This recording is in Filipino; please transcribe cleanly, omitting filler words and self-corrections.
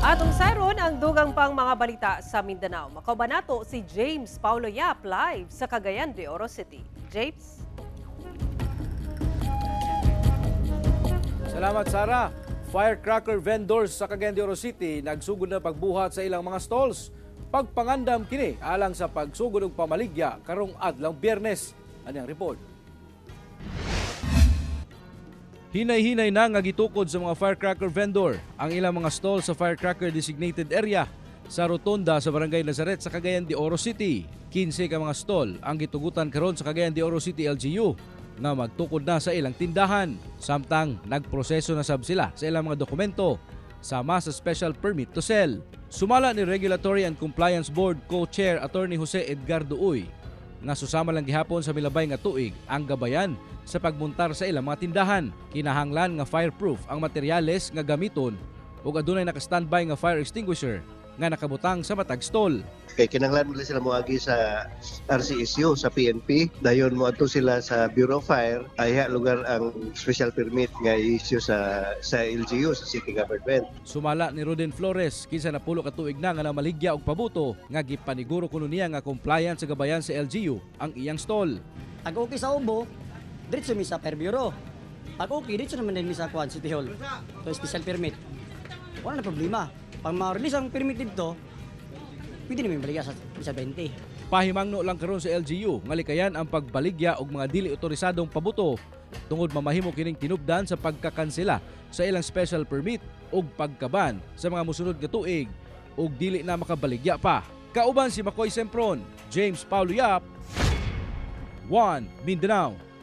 Atong sayron ang dugang pang mga balita sa Mindanao. Makabanato si James Paulo Yap live sa Cagayan de Oro City. James? Salamat, Sara. Firecracker vendors sa Cagayan de Oro City nagsugod na pagbuhat sa ilang mga stalls. Pagpangandam kini alang sa pagsugod og pamaligya karong adlaw Biyernes. Ani ang report. Hinay-hinay na nga gitukod sa mga firecracker vendor ang ilang mga stall sa firecracker designated area sa Rotonda sa Barangay Nazaret sa Cagayan de Oro City. 15 ka mga stall ang gitugutan karon sa Cagayan de Oro City LGU na magtukod na sa ilang tindahan. Samtang nagproseso na sab sila sa ilang mga dokumento sama sa special permit to sell. Sumala ni Regulatory and Compliance Board Co-Chair Attorney Jose Edgardo Uy nga susama lang gihapon sa milabay nga tuig ang gabayan sa pagmuntar sa ilang mga tindahan. Kinahanglan nga fireproof ang materyales nga gamiton ug adunay naka-standby nga fire extinguisher nga nakabutang sa matag stall. Kay kinahanglan nila sila moagi sa RCSU sa PNP, dayon mo ato sila sa Bureau of Fire, ayha lugar ang special permit nga i-issue sa LGU sa city government. Sumala ni Roden Flores kinsa napulo ka tuig na nga namaligya og pabuto nga gipaniguro kuno niya nga compliant sa gabayan sa LGU ang iyang stall. Pag okay sa ubo, diretso mi sa Fire Bureau. Pag okay, diretso naman din mi sa Quad City Hall. So special permit. Wala na problema. Pag ma-release ang permit dito, pwede namin baligya sa 20. Pahimangno lang karon sa LGU nga likayan ang pagbaligya og mga dili otorisadong pabuto tungod mamahimo kining tinubdan sa pagkakansela sa ilang special permit ug pagkaban sa mga mosunod nga tuig ug dili na makabaligya pa. Kauban si Makoy Sempron, James Paulo Yap, 1 Mindanao.